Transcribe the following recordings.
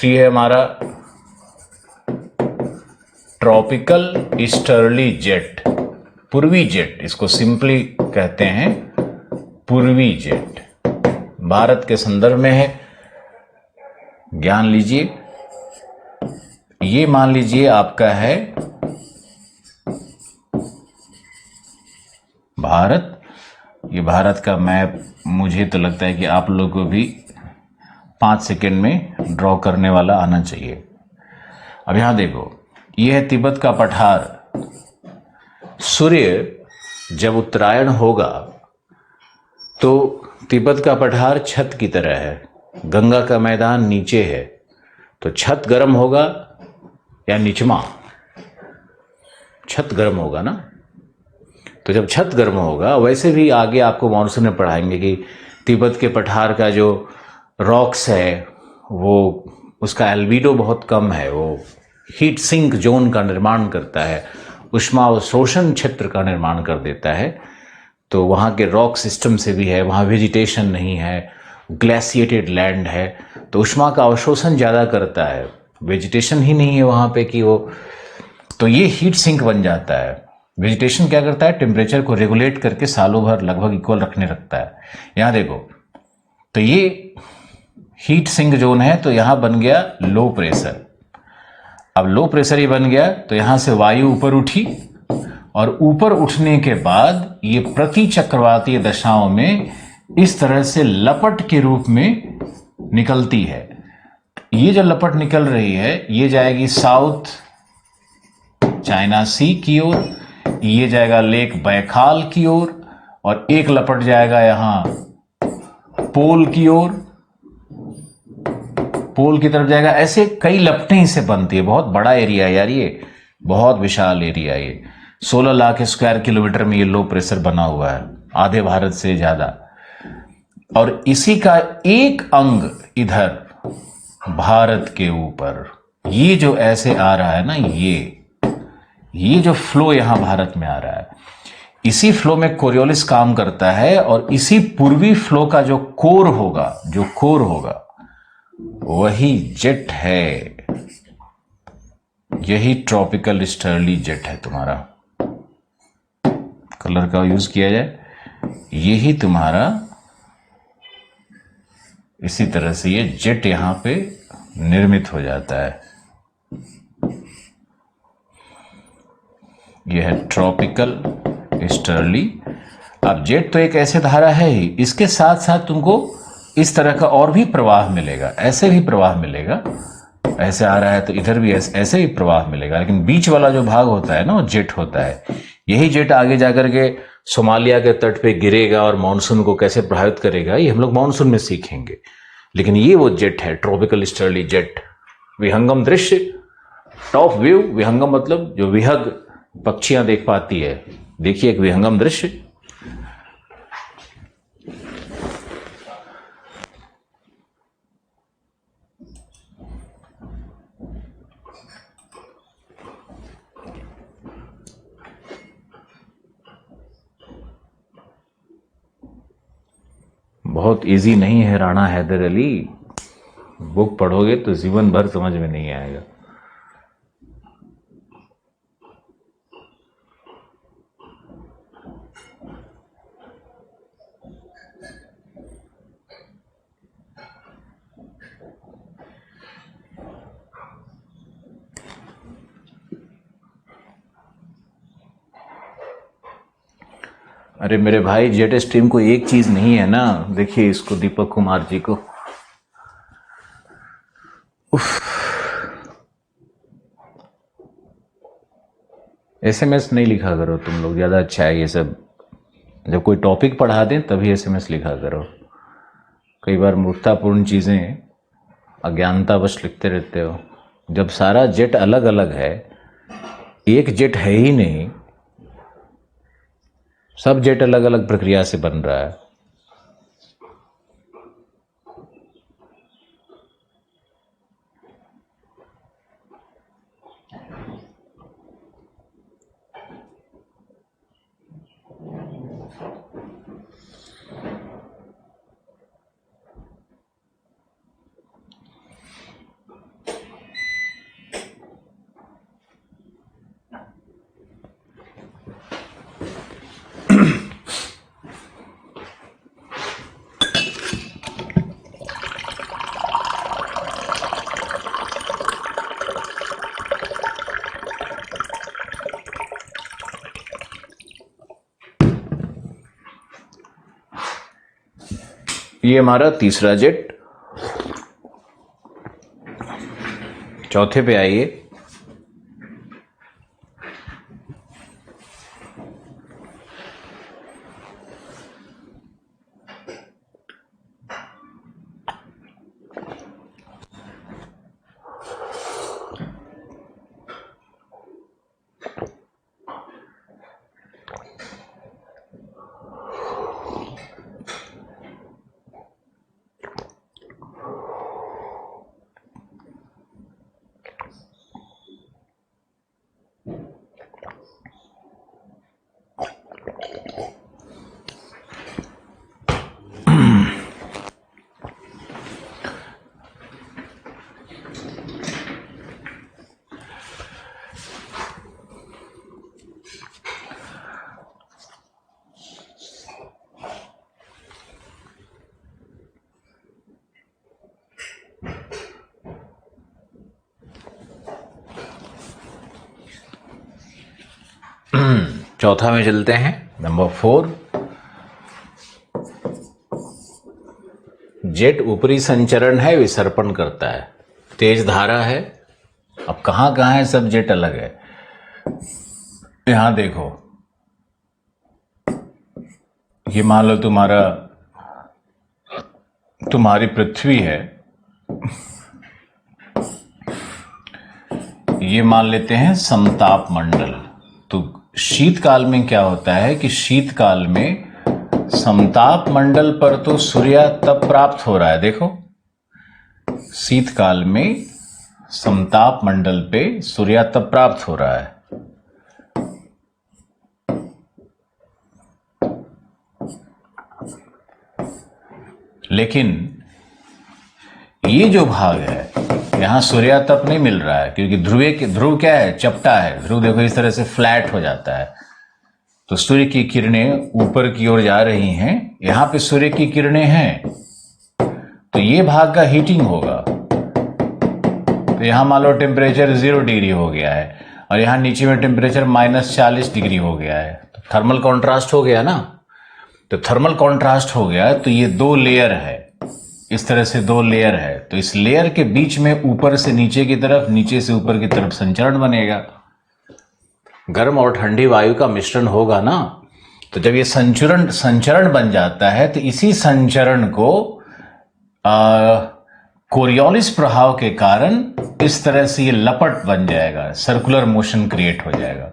3 है हमारा tropical easterly jet, पूर्वी जेट, इसको सिंपली कहते हैं पूर्वी जेट, भारत के संदर्भ में है। ज्ञान लीजिए, ये मान लीजिए आपका है भारत, ये भारत का मैप मुझे तो लगता है कि आप लोगों को भी 5 सेकेंड में ड्रॉ करने वाला आना चाहिए। अब यहां देखो, ये है तिब्बत का पठार। सूर्य जब उत्तरायण होगा तो तिब्बत का पठार छत की तरह है, गंगा का मैदान नीचे है, तो छत गर्म होगा या निचमा, छत गर्म होगा ना। तो जब छत गर्म होगा, वैसे भी आगे आपको मॉनसून में पढ़ाएंगे कि तिब्बत के पठार का जो रॉक्स है वो, उसका एल्बिडो बहुत कम है, वो हीट सिंक जोन का निर्माण करता है, उष्मा अवशोषण क्षेत्र का निर्माण कर देता है। तो वहाँ के रॉक सिस्टम से भी है, वहाँ वेजिटेशन नहीं है, ग्लेशिएटेड लैंड है, तो उष्मा का अवशोषण ज़्यादा करता है, वेजिटेशन ही नहीं है वहाँ पे कि वो, तो ये हीट सिंक बन जाता है। वेजिटेशन क्या करता है, टेम्परेचर को रेगुलेट करके सालों भर लगभग इक्वल रखने रखता है। यहाँ देखो, तो ये हीट सिंक जोन है, तो यहाँ बन गया लो प्रेशर। अब लो प्रेशर ही बन गया तो यहाँ से वायु ऊपर उठी, और ऊपर उठने के बाद ये प्रति चक्रवातीय दशाओं में इस तरह से लपट के रूप में निकलती है। ये जो लपट निकल रही है ये जाएगी साउथ चाइना सी की ओर, ये जाएगा लेक बैखाल की ओर, और एक लपट जाएगा यहां पोल की ओर, पोल की तरफ जाएगा। ऐसे कई लपटें इससे बनती है। बहुत बड़ा एरिया है यार, ये बहुत विशाल एरिया है। ये 16 लाख स्क्वायर किलोमीटर में ये लो प्रेशर बना हुआ है, आधे भारत से ज्यादा। और इसी का एक अंग इधर भारत के ऊपर, ये जो ऐसे आ रहा है ना, ये जो फ्लो यहां भारत में आ रहा है, इसी फ्लो में कोरियोलिस काम करता है, और इसी पूर्वी फ्लो का जो कोर होगा वही जेट है, यही ट्रॉपिकल ईस्टर्ली जेट है तुम्हारा। कलर का यूज किया जाए, यही तुम्हारा, इसी तरह से ये जेट यहां पे निर्मित हो जाता है। यह है ट्रॉपिकल ईस्टर्ली। अब जेट तो एक ऐसे धारा है ही, इसके साथ साथ तुमको इस तरह का और भी प्रवाह मिलेगा, ऐसे भी प्रवाह मिलेगा, ऐसे आ रहा है तो इधर भी ऐसे ही प्रवाह मिलेगा, लेकिन बीच वाला जो भाग होता है ना वो जेट होता है। यही जेट आगे जाकर के सोमालिया के तट पे गिरेगा और मानसून को कैसे प्रभावित करेगा ये हम लोग मानसून में सीखेंगे। लेकिन ये वो जेट है, ट्रॉपिकल ईस्टर्ली जेट। विहंगम दृश्य, टॉप व्यू, विहंगम मतलब जो विहग पक्षियां देख पाती है, देखिए एक विहंगम दृश्य। बहुत इजी नहीं है राणा हैदर अली, बुक पढ़ोगे तो जीवन भर समझ में नहीं आएगा। अरे मेरे भाई, जेट स्ट्रीम को एक चीज नहीं है ना, देखिए इसको, दीपक कुमार जी को, एसएमएस नहीं लिखा करो तुम लोग, ज्यादा अच्छा है ये सब। जब कोई टॉपिक पढ़ा दें तभी एसएमएस लिखा करो। कई बार मूर्खतापूर्ण चीजें अज्ञानतावश लिखते रहते हो। जब सारा जेट अलग अलग है, एक जेट है ही नहीं, सब जेट अलग अलग प्रक्रिया से बन रहा है। ये हमारा तीसरा जेट। चौथे पे आइए। चौथा में चलते हैं। नंबर 4, जेट ऊपरी संचरण है, विसर्पण करता है, तेज धारा है। अब कहाँ कहाँ है, सब जेट अलग है। यहां देखो, ये मान लो तुम्हारी पृथ्वी है, ये मान लेते हैं समताप मंडल। तो शीतकाल में क्या होता है कि शीतकाल में समताप मंडल पर तो सूर्य तप प्राप्त हो रहा है। देखो, शीतकाल में समताप मंडल पे सूर्य तप प्राप्त हो रहा है। लेकिन ये जो भाग है, यहां सूर्य तप नहीं मिल रहा है, क्योंकि ध्रुव क्या है, चपटा है। ध्रुव देखो इस तरह से फ्लैट हो जाता है, तो सूर्य की किरणें ऊपर की ओर जा रही हैं। यहां पे सूर्य की किरणें हैं, तो ये भाग का हीटिंग होगा। तो यहां मान लो टेम्परेचर 0 डिग्री हो गया है, और यहां नीचे में टेम्परेचर -40 डिग्री हो गया है। तो थर्मल कॉन्ट्रास्ट हो गया ना। तो थर्मल कॉन्ट्रास्ट हो गया, तो ये 2 लेयर है, इस तरह से 2 लेयर है। तो इस लेयर के बीच में ऊपर से नीचे की तरफ, नीचे से ऊपर की तरफ संचरण बनेगा। गर्म और ठंडी वायु का मिश्रण होगा ना। तो जब ये संचरण बन जाता है, तो इसी संचरण को कोरियोलिस प्रभाव के कारण इस तरह से ये लपट बन जाएगा, सर्कुलर मोशन क्रिएट हो जाएगा।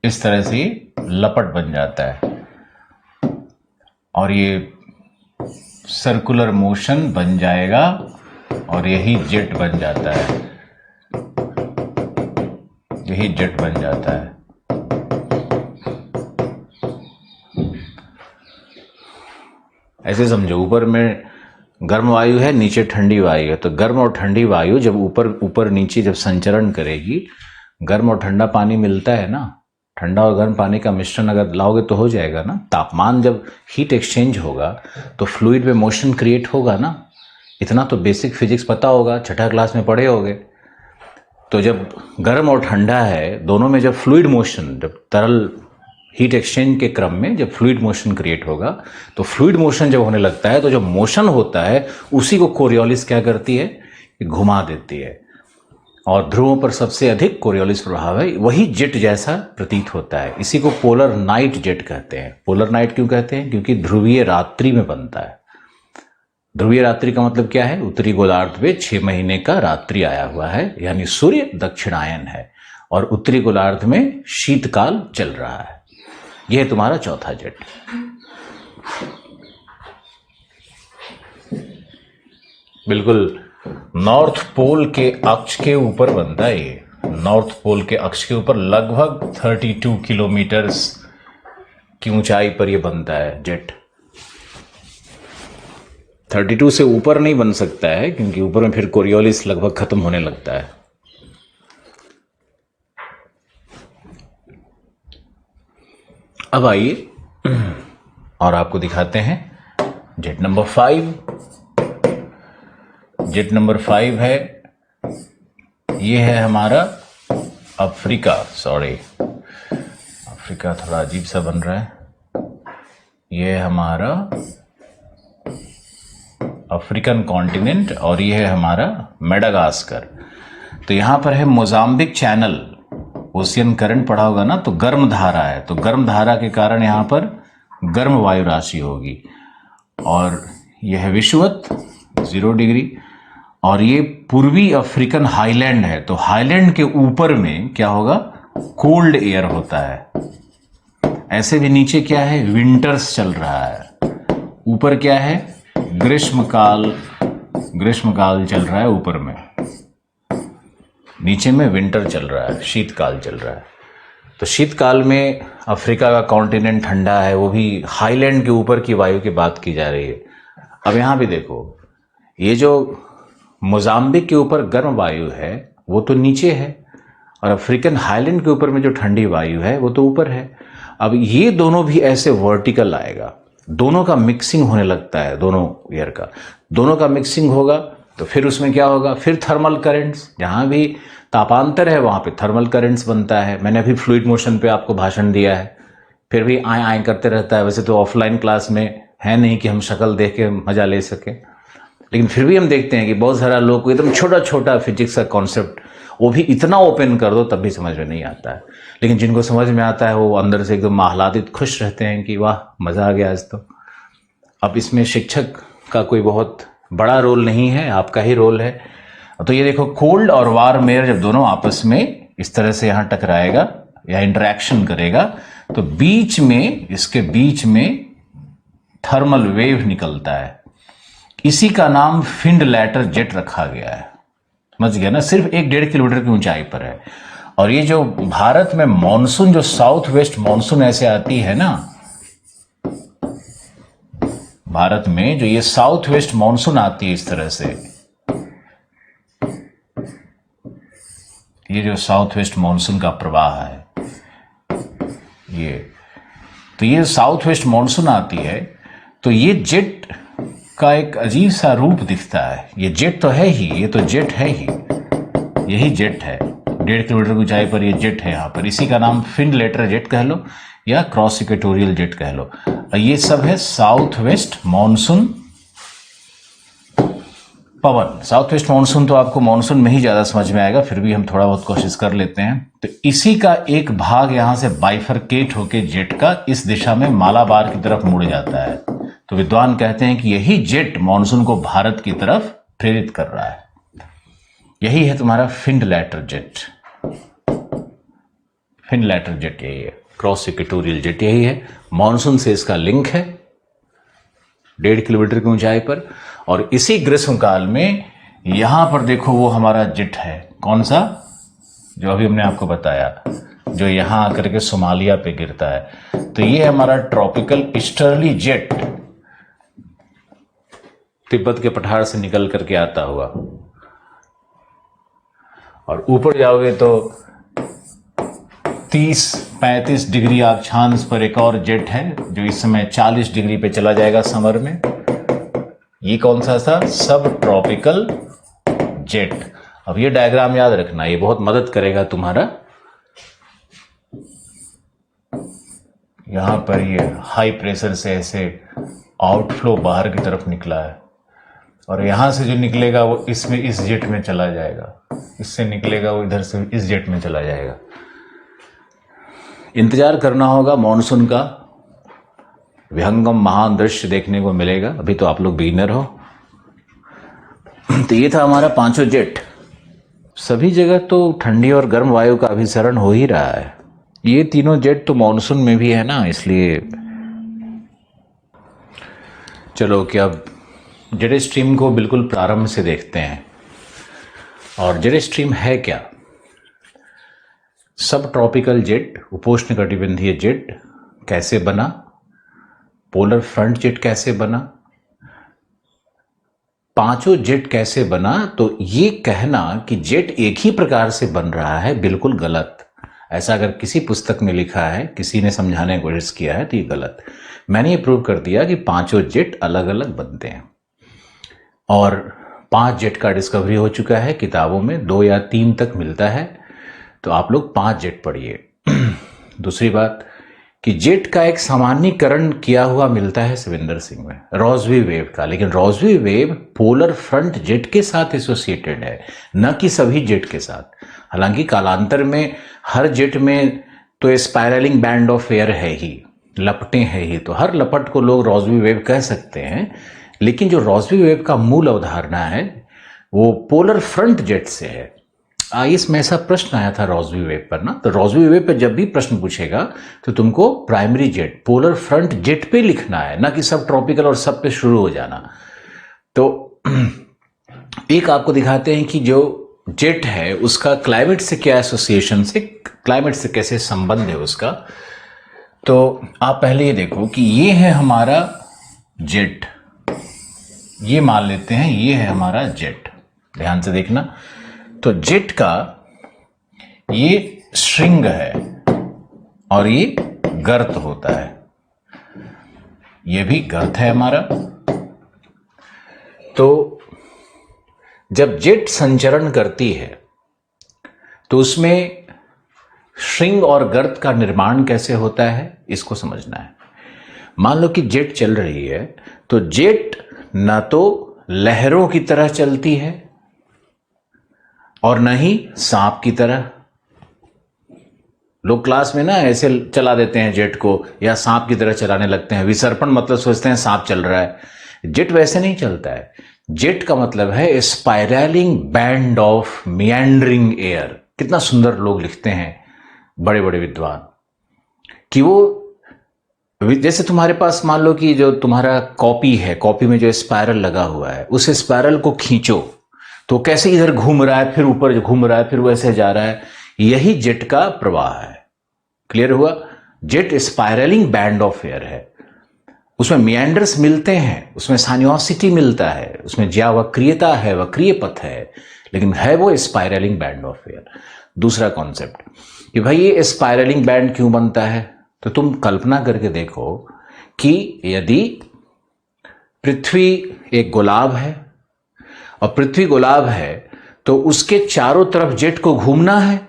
इस तरह से ये लपट बन जाता है, और ये सर्कुलर मोशन बन जाएगा, और यही जेट बन जाता है। यही जेट बन जाता है। ऐसे समझो, ऊपर में गर्म वायु है, नीचे ठंडी वायु है। तो गर्म और ठंडी वायु जब ऊपर नीचे जब संचरण करेगी, गर्म और ठंडा पानी मिलता है ना, ठंडा और गर्म पानी का मिश्रण अगर लाओगे तो हो जाएगा ना। तापमान जब हीट एक्सचेंज होगा तो फ्लूइड में मोशन क्रिएट होगा ना। इतना तो बेसिक फिजिक्स पता होगा, छठा क्लास में पढ़े होगे। तो जब गर्म और ठंडा है, दोनों में जब फ्लूइड मोशन, जब तरल हीट एक्सचेंज के क्रम में जब फ्लूइड मोशन क्रिएट होगा, तो फ्लूइड मोशन जब होने लगता है, तो जब मोशन होता है उसी को कोरियोलिस क्या करती है, घुमा देती है। और ध्रुवों पर सबसे अधिक कोरियोलिस प्रभाव है, वही जेट जैसा प्रतीत होता है। इसी को पोलर नाइट जेट कहते हैं। पोलर नाइट क्यों कहते हैं? क्योंकि ध्रुवीय रात्रि में बनता है। ध्रुवीय रात्रि का मतलब क्या है? उत्तरी गोलार्ध में 6 महीने का रात्रि आया हुआ है, यानी सूर्य दक्षिणायन है और उत्तरी गोलार्ध में शीतकाल चल रहा है। यह है तुम्हारा चौथा जेट। बिल्कुल नॉर्थ पोल के अक्ष के ऊपर बनता है ये। नॉर्थ पोल के अक्ष के ऊपर लगभग 32 किलोमीटर की ऊंचाई पर यह बनता है जेट। 32 से ऊपर नहीं बन सकता है, क्योंकि ऊपर में फिर कोरियोलिस लगभग खत्म होने लगता है। अब आइए और आपको दिखाते हैं जेट नंबर 5। जेट नंबर 5 है, ये है हमारा अफ्रीका। सॉरी, अफ्रीका थोड़ा अजीब सा बन रहा है। ये है हमारा अफ्रीकन कॉन्टिनेंट और ये है हमारा मेडागास्कर। तो यहाँ पर है मोजाम्बिक चैनल, ओशियन करंट पढ़ा होगा ना, तो गर्म धारा है, तो गर्म धारा के कारण यहाँ पर गर्म वायु राशि होगी। और यह है विषुवत 0 डिग्री, और ये पूर्वी अफ्रीकन हाईलैंड है, तो हाईलैंड के ऊपर में क्या होगा, कोल्ड एयर होता है। ऐसे भी नीचे क्या है, विंटर्स चल रहा है, ऊपर क्या है, ग्रीष्मकाल चल रहा है ऊपर में, नीचे में विंटर चल रहा है, शीतकाल चल रहा है। तो शीतकाल में अफ्रीका का कॉन्टिनेंट ठंडा है, वो भी हाईलैंड के ऊपर की वायु की बात की जा रही है। अब यहाँ भी देखो, ये जो मोजाम्बिक के ऊपर गर्म वायु है वो तो नीचे है, और अफ्रीकन हाईलैंड के ऊपर में जो ठंडी वायु है वो तो ऊपर है। अब ये दोनों भी ऐसे वर्टिकल आएगा, दोनों का मिक्सिंग होने लगता है, दोनों एयर का, दोनों का मिक्सिंग होगा तो फिर उसमें क्या होगा, फिर थर्मल करंट्स, जहाँ भी तापांतर है वहाँ पे थर्मल करंट्स बनता है। मैंने अभी फ्लूइड मोशन पे आपको भाषण दिया है, फिर भी आए आए करते रहता है। वैसे तो ऑफलाइन क्लास में है नहीं कि हम शक्ल देख के मजा ले सकें, लेकिन फिर भी हम देखते हैं कि बहुत सारा लोग को एकदम छोटा छोटा फिजिक्स का कॉन्सेप्ट, वो भी इतना ओपन कर दो तब भी समझ में नहीं आता है। लेकिन जिनको समझ में आता है वो अंदर से एकदम आह्लादित खुश रहते हैं कि वाह मज़ा आ गया आज तो। अब इसमें शिक्षक का कोई बहुत बड़ा रोल नहीं है, आपका ही रोल है। तो ये देखो, कोल्ड और वार्म एयर जब दोनों आपस में इस तरह से यहाँ टकराएगा या इंटरेक्शन करेगा तो बीच में, इसके बीच में थर्मल वेव निकलता है। इसी का नाम फिंड लैटर जेट रखा गया है, समझ गया ना। सिर्फ 1-1.5 किलोमीटर की ऊंचाई पर है। और ये जो भारत में मॉनसून, जो साउथ वेस्ट मॉनसून ऐसे आती है ना, भारत में जो ये साउथ वेस्ट मॉनसून आती है इस तरह से, ये जो साउथ वेस्ट मॉनसून का प्रवाह है, ये साउथ वेस्ट मॉनसून आती है तो ये जेट का एक अजीब सा रूप दिखता है। ये जेट तो है ही, ये तो जेट है ही, यही जेट है। 1.5 किलोमीटर की ऊंचाई पर ये जेट है यहाँ पर। इसी का नाम फिंड लेटर जेट कह लो या क्रॉस इक्वेटोरियल जेट कह लो। ये सब है साउथ वेस्ट मॉनसून पवन। साउथ वेस्ट मॉनसून तो आपको मॉनसून में ही ज़्यादा समझ में आएगा, फिर भी हम थोड़ा बहुत कोशिश कर लेते हैं। तो इसी का एक भाग यहाँ से बाइफरकेट होके जेट का इस दिशा में मालाबार की तरफ मुड़ जाता है। तो विद्वान कहते हैं कि यही जेट मॉनसून को भारत की तरफ प्रेरित कर रहा है। यही है तुम्हारा फिंड लैटर जेट। फिंड लैटर जेट यही है, क्रॉस इक्वेटोरियल जेट यही है। मॉनसून से इसका लिंक है 1.5 किलोमीटर की ऊंचाई पर। और इसी ग्रीष्मकाल में यहां पर देखो वो हमारा जेट है, कौन सा, जो अभी हमने आपको बताया, जो यहां आकर के सोमालिया पे गिरता है। तो ये हमारा ट्रॉपिकल ईस्टर्ली जेट तिब्बत के पठार से निकल करके आता हुआ, और ऊपर जाओगे तो 30-35 डिग्री अक्षांश पर एक और जेट है जो इस समय 40 डिग्री पे चला जाएगा समर में। ये कौन सा था, सब ट्रॉपिकल जेट। अब ये डायग्राम याद रखना, ये बहुत मदद करेगा तुम्हारा। यहां पर ये हाई प्रेशर से ऐसे आउटफ्लो बाहर की तरफ निकला है, और यहां से जो निकलेगा वो इसमें इस जेट में चला जाएगा, इससे निकलेगा वो इधर से इस जेट में चला जाएगा। इंतजार करना होगा, मॉनसून का विहंगम महान दृश्य देखने को मिलेगा। अभी तो आप लोग बिगिनर हो। तो ये था हमारा 5 जेट। सभी जगह तो ठंडी और गर्म वायु का अभिसरण हो ही रहा है। ये तीनों जेट तो मॉनसून में भी है ना, इसलिए चलो कि अब जेट स्ट्रीम को बिल्कुल प्रारंभ से देखते हैं। और जेट स्ट्रीम है क्या? सब ट्रॉपिकल जेट, उपोष्ण कटिबंधीय जेट कैसे बना, पोलर फ्रंट जेट कैसे बना, 5 जेट कैसे बना, तो ये कहना कि जेट एक ही प्रकार से बन रहा है बिल्कुल गलत। ऐसा अगर किसी पुस्तक में लिखा है, किसी ने समझाने की कोशिश किया है, तो ये गलत। मैंने ये प्रूव कर दिया कि 5 जेट अलग अलग बनते हैं, और 5 जेट का डिस्कवरी हो चुका है किताबों में, 2 या 3 तक मिलता है। तो आप लोग 5 जेट पढ़िए। दूसरी बात कि जेट का एक सामान्यीकरण किया हुआ मिलता है सविंदर सिंह में, रॉसबी वेव का। लेकिन Rossby wave polar front jet के साथ एसोसिएटेड है, न कि सभी जेट के साथ। हालांकि कालांतर में हर जेट में तो स्पाइरलिंग बैंड ऑफ एयर है ही, लपटें हैं ही, तो हर लपट को लोग रॉसबी वेव कह सकते हैं। लेकिन जो रॉसबी वेव का मूल अवधारणा है वो पोलर फ्रंट जेट से है। आईएएस में ऐसा प्रश्न आया था रॉसबी वेव पर ना, तो रॉसबी वेव पर जब भी प्रश्न पूछेगा तो तुमको primary jet, polar front jet पे लिखना है, ना कि सब ट्रॉपिकल और सब पे शुरू हो जाना। तो एक आपको दिखाते हैं कि जो जेट है उसका क्लाइमेट से क्या एसोसिएशन से, क्लाइमेट से कैसे संबंध है उसका। तो आप पहले ये देखो कि ये है हमारा जेट, ये मान लेते हैं ये है हमारा जेट, ध्यान से देखना। तो जेट का ये श्रिंग है और ये गर्त होता है, ये भी गर्त है हमारा। तो जब जेट संचरण करती है तो उसमें श्रिंग और गर्त का निर्माण कैसे होता है इसको समझना है। मान लो कि जेट चल रही है, तो जेट न तो लहरों की तरह चलती है और न ही सांप की तरह। लोग क्लास में ना ऐसे चला देते हैं जेट को, या सांप की तरह चलाने लगते हैं, विसर्पण मतलब सोचते हैं सांप चल रहा है। जेट वैसे नहीं चलता है। जेट का मतलब है spiralling band of meandering air. कितना सुंदर लोग लिखते हैं बड़े बड़े विद्वान कि वो, जैसे तुम्हारे पास मान लो कि जो तुम्हारा कॉपी है, कॉपी में जो स्पाइरल लगा हुआ है, उस स्पाइरल को खींचो तो कैसे इधर घूम रहा है, फिर ऊपर घूम रहा है, फिर वैसे जा रहा है। यही जेट का प्रवाह है। क्लियर हुआ? Jet spiralling band of air है, उसमें मियांडर्स मिलते हैं, उसमें सानियोसिटी मिलता है, उसमें ज्यावक्रियता है, वक्रीय पथ है, लेकिन है वो स्पाइरलिंग बैंड ऑफ एयर। दूसरा कॉन्सेप्ट कि भाई ये स्पाइरलिंग बैंड क्यों बनता है, तो तुम कल्पना करके देखो कि यदि पृथ्वी एक गुलाब है और पृथ्वी गुलाब है तो उसके चारों तरफ जेट को घूमना है।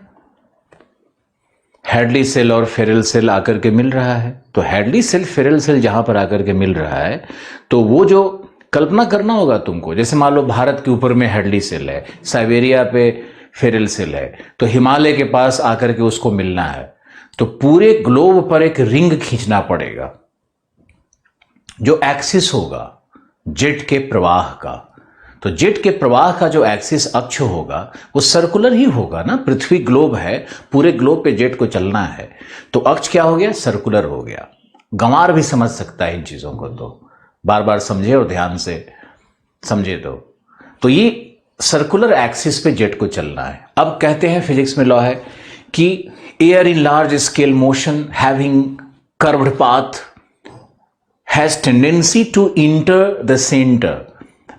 हैडली सेल और फेरल सेल आकर के मिल रहा है, तो हैडली सेल फेरल सेल जहां पर आकर के मिल रहा है, तो वो जो कल्पना करना होगा तुमको, जैसे मान लो भारत के ऊपर में हैडली सेल है, साइबेरिया पे फेरल सेल है, तो हिमालय के पास आकर के उसको मिलना है, तो पूरे ग्लोब पर एक रिंग खींचना पड़ेगा जो एक्सिस होगा जेट के प्रवाह का। तो जेट के प्रवाह का जो एक्सिस अक्ष होगा वो सर्कुलर ही होगा ना। पृथ्वी ग्लोब है, पूरे ग्लोब पे जेट को चलना है, तो अक्ष क्या हो गया, सर्कुलर हो गया। गंवार भी समझ सकता है इन चीजों को, तो बार बार समझे और ध्यान से समझे। तो ये सर्कुलर एक्सिस पे जेट को चलना है। अब कहते हैं फिजिक्स में लॉ है कि air in large scale motion having curved path has tendency to enter the centre,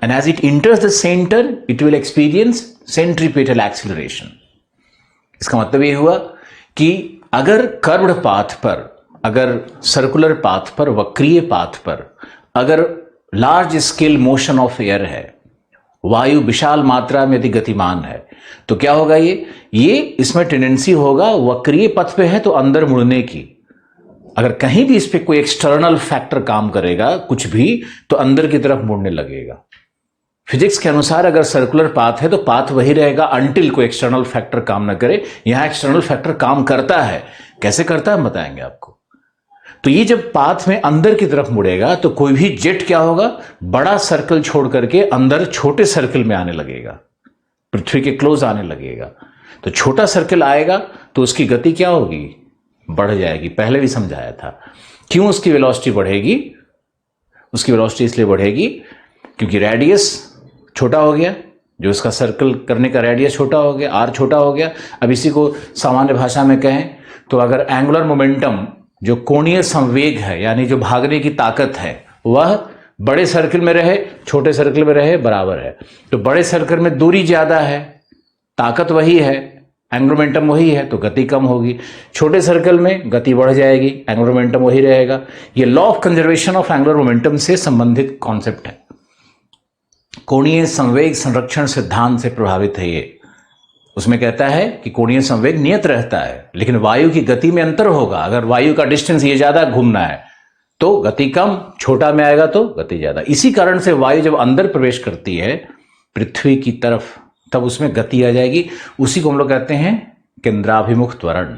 and as it enters the center it will experience centripetal acceleration। इसका मतलब ये हुआ कि अगर कर्व्ड पाथ पर, अगर सर्कुलर पाथ पर, वक्रीय पाथ पर अगर large scale motion of air है, वायु विशाल मात्रा में यदि गतिमान है, तो क्या होगा, ये इसमें टेंडेंसी होगा, वक्रीय पथ पे है तो अंदर मुड़ने की। अगर कहीं भी इस पे कोई एक्सटर्नल फैक्टर काम करेगा कुछ भी, तो अंदर की तरफ मुड़ने लगेगा। फिजिक्स के अनुसार अगर सर्कुलर पाथ है तो पाथ वही रहेगा अंटिल कोई एक्सटर्नल फैक्टर काम ना करे। यहां एक्सटर्नल फैक्टर काम करता है, कैसे करता है बताएंगे आपको। तो ये जब पाथ में अंदर की तरफ मुड़ेगा तो कोई भी जेट क्या होगा, बड़ा सर्कल छोड़ करके अंदर छोटे सर्कल में आने लगेगा, पृथ्वी के क्लोज आने लगेगा। तो छोटा सर्कल आएगा तो उसकी गति क्या होगी, बढ़ जाएगी। पहले भी समझाया था क्यों उसकी वेलोसिटी बढ़ेगी। उसकी वेलोसिटी इसलिए बढ़ेगी क्योंकि रेडियस छोटा हो गया, जो उसका सर्कल करने का रेडियस छोटा हो गया, आर छोटा हो गया। अब इसी को सामान्य भाषा में कहें तो अगर एंगुलर मोमेंटम, जो कोणीय संवेग है, यानी जो भागने की ताकत है, वह बड़े सर्कल में रहे छोटे सर्कल में रहे बराबर है, तो बड़े सर्कल में दूरी ज्यादा है, ताकत वही है, एंगुलर मोमेंटम वही है, तो गति कम होगी। छोटे सर्कल में गति बढ़ जाएगी, एंगुलर मोमेंटम वही रहेगा। ये law of conservation of angular momentum से संबंधित कॉन्सेप्ट है। कोणीय संवेग संरक्षण सिद्धांत से प्रभावित है ये। उसमें कहता है कि कोणीय संवेग नियत रहता है, लेकिन वायु की गति में अंतर होगा। अगर वायु का डिस्टेंस ये ज्यादा घूमना है तो गति कम, छोटा में आएगा तो गति ज्यादा। इसी कारण से वायु जब अंदर प्रवेश करती है पृथ्वी की तरफ, तब उसमें गति आ जाएगी। उसी को हम लोग कहते हैं केंद्राभिमुख त्वरण।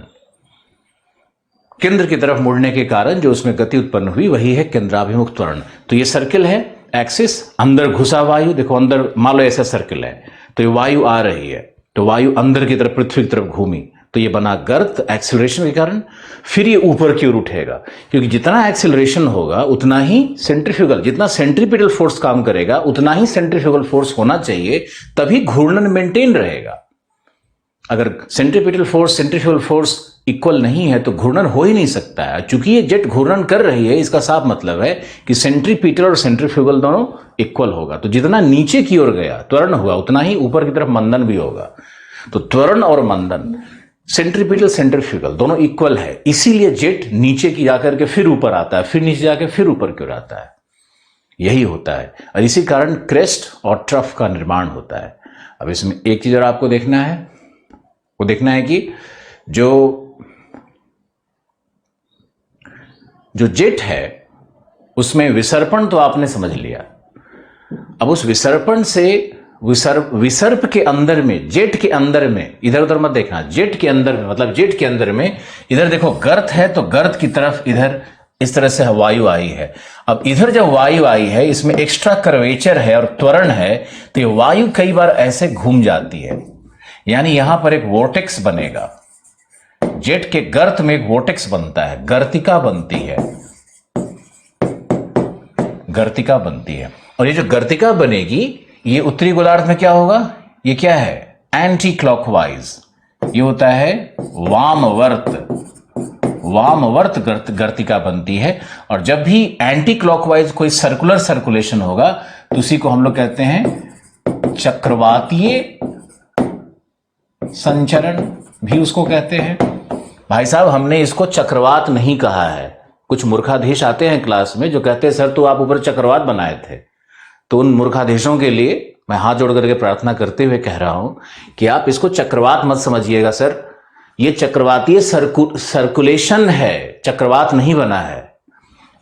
केंद्र की तरफ मुड़ने के कारण जो उसमें गति उत्पन्न हुई वही है केंद्राभिमुख त्वरण। तो ये सर्किल है, एक्सिस, अंदर घुसा वायु, देखो अंदर, मान लो ऐसा सर्किल है, तो ये वायु आ रही है, तो वायु अंदर की तरफ पृथ्वी की तरफ घूमी, तो ये बना गर्त एक्सेलरेशन के कारण। फिर ये ऊपर की ओर उठेगा, क्योंकि जितना एक्सेलरेशन होगा उतना ही सेंट्रीफ्यूगल, जितना सेंट्रीपिटल फोर्स काम करेगा उतना ही सेंट्रीफ्यूगल फोर्स होना चाहिए, तभी घूर्णन मेंटेन रहेगा। अगर centripetal force centrifugal force equal नहीं है तो घूर्णन हो ही नहीं सकता है। चूंकि ये जेट घूर्णन कर रही है, इसका साफ मतलब है कि सेंट्रीपिटल और सेंट्रीफ्यूगल दोनों इक्वल होगा। तो जितना नीचे की ओर गया त्वरण हुआ, उतना ही ऊपर की तरफ मंदन भी होगा। तो त्वरण और मंदन, सेंट्रीपिटल सेंट्रीफ्यूगल दोनों इक्वल है, इसीलिए जेट नीचे की जाकर के फिर ऊपर आता है, फिर नीचे जाकर फिर ऊपर की ओर आता है। यही होता है, और इसी कारण क्रेस्ट और ट्रफ का निर्माण होता है। अब इसमें एक चीज और आपको देखना है, वो देखना है कि जो जेट है उसमें विसर्पण तो आपने समझ लिया। अब उस विसर्पण से विसर्प के अंदर में, जेट के अंदर में, इधर उधर मत देखना, जेट के अंदर में, मतलब जेट के अंदर में इधर देखो गर्त है, तो गर्त की तरफ इधर इस तरह से वायु आई है। अब इधर जब वायु आई है, इसमें एक्स्ट्रा कर्वेचर है और त्वरण है, तो ये वायु कई बार ऐसे घूम जाती है, यानी यहां पर एक वोर्टेक्स बनेगा। जेट के गर्त में एक वोर्टेक्स बनता है, गर्तिका बनती है, गर्तिका बनती है। और ये जो गर्तिका बनेगी, ये उत्तरी गोलार्ध में क्या होगा, ये क्या है, एंटी क्लॉकवाइज, ये होता है वामवर्त, वामवर्त गर्तिका बनती है। और जब भी एंटी क्लॉकवाइज कोई सर्कुलर सर्कुलेशन होगा तो उसी को हम लोग कहते हैं चक्रवातीय संचरण भी उसको कहते हैं। भाई साहब, हमने इसको चक्रवात नहीं कहा है। कुछ मूर्खाधीश आते हैं क्लास में जो कहते हैं सर तो आप ऊपर चक्रवात बनाए थे। तो उन मूर्खाधीशों के लिए मैं हाथ जोड़ करके प्रार्थना करते हुए कह रहा हूं कि आप इसको चक्रवात मत समझिएगा सर, ये चक्रवातीय सर्कुलेशन है, चक्रवात नहीं बना है।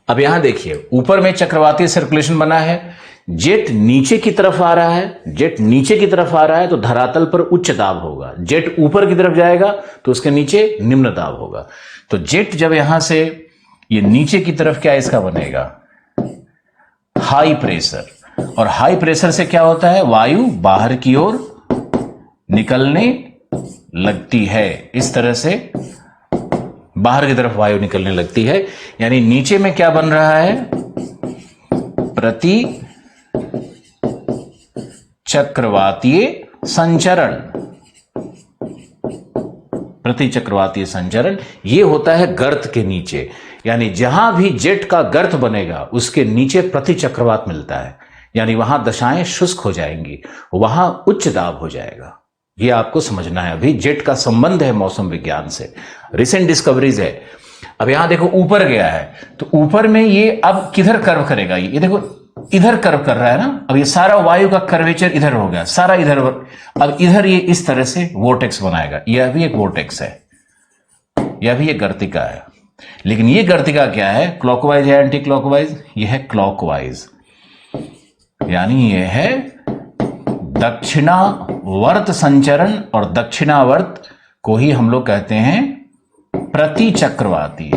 अब यहां देखिए, ऊपर में चक्रवातीय सर्कुलेशन बना है, जेट नीचे की तरफ आ रहा है, जेट नीचे की तरफ आ रहा है तो धरातल पर उच्च दाब होगा, जेट ऊपर की तरफ जाएगा तो उसके नीचे निम्न दाब होगा। तो जेट जब यहां से ये नीचे की तरफ, क्या इसका बनेगा, हाई प्रेशर, और हाई प्रेशर से क्या होता है, वायु बाहर की ओर निकलने लगती है। इस तरह से बाहर की तरफ वायु निकलने लगती है, यानी नीचे में क्या बन रहा है, प्रति चक्रवातीय संचरण, प्रति चक्रवातीय संचरण। ये होता है गर्त के नीचे, यानी जहां भी जेट का गर्त बनेगा उसके नीचे प्रति चक्रवात मिलता है, यानी वहां दशाएं शुष्क हो जाएंगी, वहां उच्च दाब हो जाएगा। ये आपको समझना है। अभी जेट का संबंध है मौसम विज्ञान से, रिसेंट डिस्कवरीज है। अब यहां देखो ऊपर गया है, तो ऊपर में ये अब किधर कर्व करेगा, ये देखो इधर कर्व कर रहा है ना। अब ये सारा वायु का कर्वेचर इधर हो गया, सारा इधर। अब इधर ये इस तरह से वोर्टेक्स बनाएगा, यह भी एक वोर्टेक्स है, यह भी एक गर्तिका है। लेकिन ये गर्तिका क्या है, क्लॉकवाइज है एंटी क्लॉकवाइज, यह है क्लॉकवाइज, यानी यह है दक्षिणावर्त संचरण, और दक्षिणावर्त को ही हम लोग कहते हैं प्रति चक्रवातीय।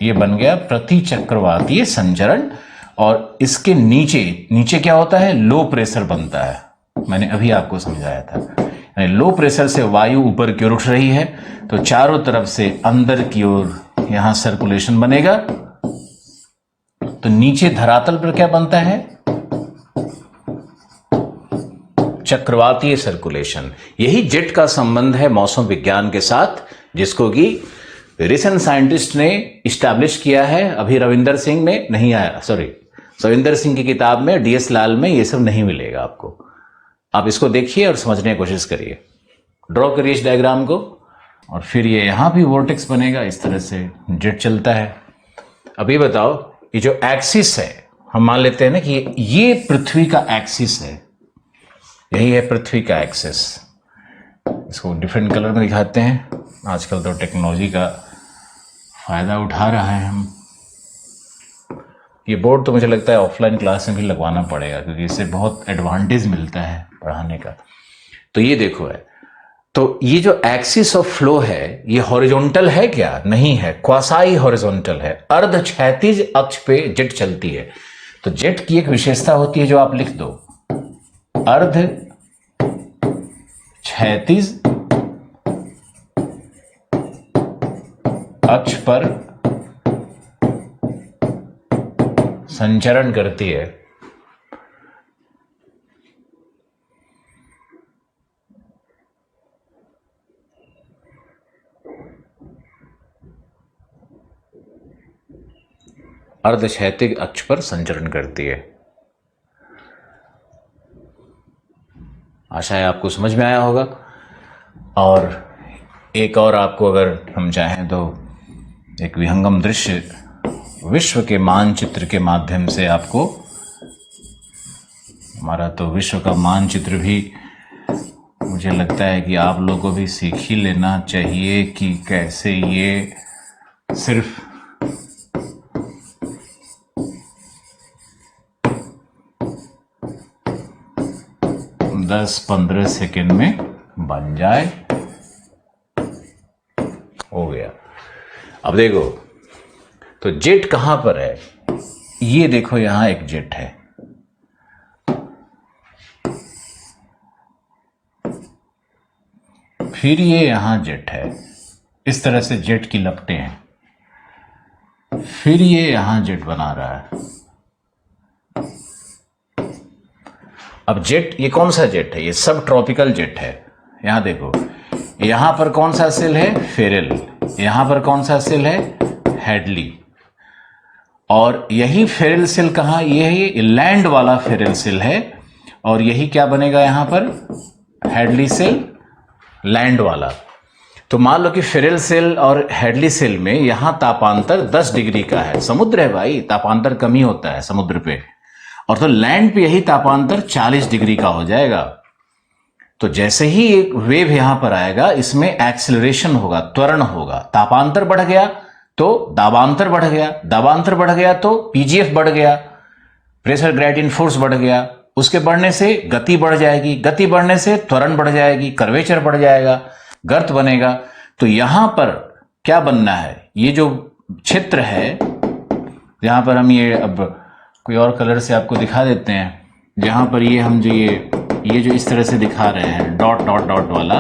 ये बन गया प्रति चक्रवातीय संचरण। और इसके नीचे नीचे क्या होता है, लो प्रेशर बनता है, मैंने अभी आपको समझाया था। यानी लो प्रेशर से वायु ऊपर की ओर उठ रही है, तो चारों तरफ से अंदर की ओर यहां सर्कुलेशन बनेगा। तो नीचे धरातल पर क्या बनता है, चक्रवातीय सर्कुलेशन। यही जेट का संबंध है मौसम विज्ञान के साथ, जिसको कि रिसेंट साइंटिस्ट ने इस्टेब्लिश किया है। अभी रविंदर सिंह में नहीं आया, सॉरी, सविंदर सिंह की किताब में, डीएस लाल में ये सब नहीं मिलेगा आपको। आप इसको देखिए और समझने की कोशिश करिए, ड्रॉ करिए इस डायग्राम को, और फिर ये यहां भी वोर्टेक्स बनेगा, इस तरह से जेट चलता है। अब ये बताओ, ये जो एक्सिस है, हम मान लेते हैं ना कि ये पृथ्वी का एक्सिस है, यही है पृथ्वी का एक्सिस। इसको डिफरेंट कलर में दिखाते हैं। आजकल तो टेक्नोलॉजी का फ़ायदा उठा रहे हैं हम। ये बोर्ड तो मुझे लगता है ऑफलाइन क्लास में भी लगवाना पड़ेगा, क्योंकि इससे बहुत एडवांटेज मिलता है पढ़ाने का। तो ये देखो है, तो ये जो एक्सिस ऑफ फ्लो है ये हॉरिजॉन्टल है क्या? नहीं है, क्वासाई हॉरिजॉन्टल है। अर्ध क्षैतिज अक्ष पे जेट चलती है। तो जेट की एक विशेषता होती है जो आप लिख दो, अर्ध क्षैतिज अक्ष पर संचरण करती है। अर्धक्षैतिज अक्ष पर संचरण करती है। आशा है आपको समझ में आया होगा। और एक और आपको अगर हम चाहें तो एक विहंगम दृश्य विश्व के मानचित्र के माध्यम से आपको, हमारा तो विश्व का मानचित्र भी मुझे लगता है कि आप लोगों को भी सीख ही लेना चाहिए कि कैसे ये सिर्फ दस 15 सेकेंड में बन जाए। हो गया। अब देखो, तो जेट कहां पर है? ये देखो, यहां एक जेट है। फिर ये यहां जेट है। इस तरह से जेट की लपटें हैं। फिर ये यहां जेट बना रहा है। अब जेट, ये कौन सा जेट है? ये सब ट्रॉपिकल जेट है। यहां देखो, यहां पर कौन सा सेल है? फेरेल। यहां पर कौन सा सेल है? हैडली। और यही फेरेल सेल कहां? ये है, ये लैंड वाला फेरेल सेल है। और यही क्या बनेगा यहां पर? हैडली सेल, लैंड वाला। तो मान लो कि फेरेल सेल और हैडली सेल में यहां तापांतर 10 डिग्री का है। समुद्र है भाई, तापांतर कम ही होता है समुद्र पे। और तो लैंड पे यही तापांतर 40 डिग्री का हो जाएगा। तो जैसे ही एक वेव यहां पर आएगा, इसमें एक्सेलरेशन होगा, त्वरण होगा। तापांतर बढ़ गया तो दाबांतर बढ़ गया, दाबांतर बढ़ गया तो पीजीएफ बढ़ गया, प्रेशर ग्रेडियंट फोर्स बढ़ गया। उसके बढ़ने से गति बढ़ जाएगी, गति बढ़ने से त्वरण बढ़ जाएगी, कर्वेचर बढ़ जाएगा, गर्त बनेगा। तो यहां पर क्या बनना है? ये जो क्षेत्र है, जहां पर हम ये अब कोई और कलर से आपको दिखा देते हैं, जहां पर ये हम जो ये जो इस तरह से दिखा रहे हैं डॉट डॉट डॉट वाला,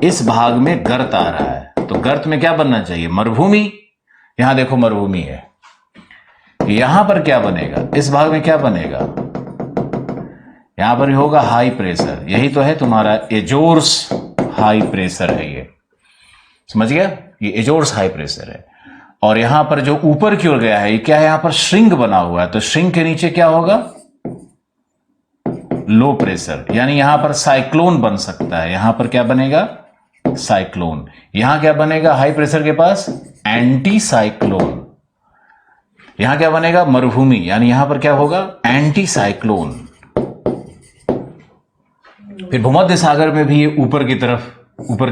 इस भाग में गर्त आ रहा है। तो गर्त में क्या बनना चाहिए? मरुभूमि। यहां देखो मरुभूमि है। यहां पर क्या बनेगा? इस भाग में क्या बनेगा? यहां पर होगा हाई प्रेशर। यही तो है तुम्हारा एजोर्स हाई प्रेशर है। ये समझ गया? ये एजोर्स हाई प्रेशर है। और यहां पर जो ऊपर की ओर गया है, ये क्या है? यहां पर श्रिंग बना हुआ है। तो श्रिंग के नीचे क्या होगा? Low pressure. यानी यहां पर साइक्लोन बन सकता है। यहां पर क्या बनेगा? साइक्लोन। यहां क्या बनेगा? हाई प्रेशर के पास एंटी साइक्लोन। यहां क्या बनेगा? मरुभूमि। यानी यहां पर क्या होगा? Anti cyclone. फिर भूमध्य सागर में भी ये ऊपर की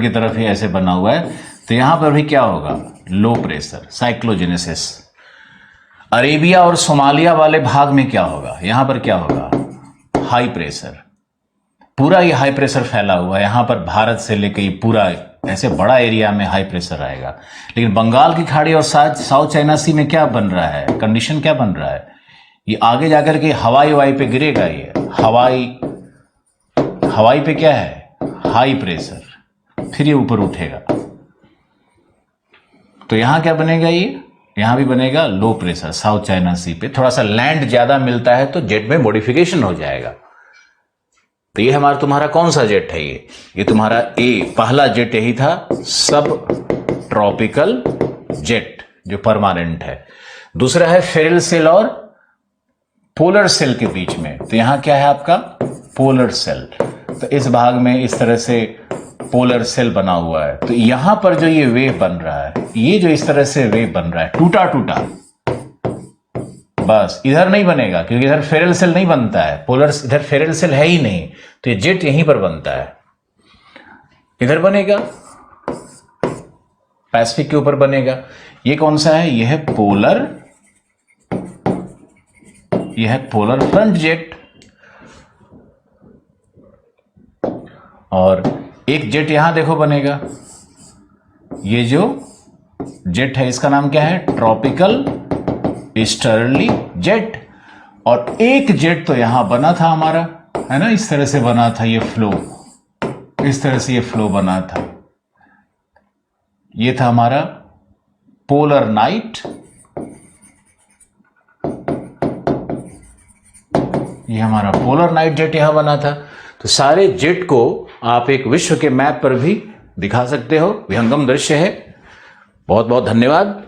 तरफ ही ऐसे बना हुआ है। तो यहां पर भी क्या होगा? Low pressure, cyclogenesis. अरेबिया और सोमालिया वाले भाग में क्या होगा? यहां पर क्या होगा? High pressure. पूरा ये हाई प्रेशर फैला हुआ है। यहां पर भारत से लेकर पूरा ऐसे बड़ा एरिया में हाई प्रेशर आएगा। लेकिन बंगाल की खाड़ी और साउथ चाइना सी में क्या बन रहा है? कंडीशन क्या बन रहा है? ये आगे जाकर के हवाई पे गिरेगा। ये हवाई पे क्या है? High pressure. फिर ये ऊपर उठेगा। तो यहां क्या बनेगा? यहां भी बनेगा लो प्रेशर साउथ चाइना सी पे। थोड़ा सा लैंड ज्यादा मिलता है तो जेट में मॉडिफिकेशन हो जाएगा। तो ये हमारा तुम्हारा कौन सा जेट है? ये तुम्हारा पहला जेट यही था, सब ट्रॉपिकल जेट जो परमानेंट है। दूसरा है फेरेल सेल और पोलर सेल के बीच में। तो यहां क्या है आपका? Polar cell. तो इस भाग में इस तरह से पोलर सेल बना हुआ है। तो यहां पर जो ये वेव बन रहा है, ये जो इस तरह से वेव बन रहा है, टूटा टूटा, बस इधर नहीं बनेगा क्योंकि इधर फेरेल सेल नहीं बनता है। पोलर इधर फेरेल सेल है ही नहीं। तो ये जेट यहीं पर बनता है। इधर बनेगा, पैसिफिक के ऊपर बनेगा। ये कौन सा है? यह है पोलर फ्रंट जेट। और एक जेट यहां देखो बनेगा, ये जो जेट है इसका नाम क्या है? Tropical easterly jet. और एक जेट तो यहां बना था हमारा, है ना, इस तरह से बना था ये फ्लो, इस तरह से ये फ्लो बना था। ये था हमारा पोलर नाइट, ये हमारा पोलर नाइट जेट यहां बना था। तो सारे जेट को आप एक विश्व के मैप पर भी दिखा सकते हो, विहंगम दृश्य है। बहुत बहुत धन्यवाद।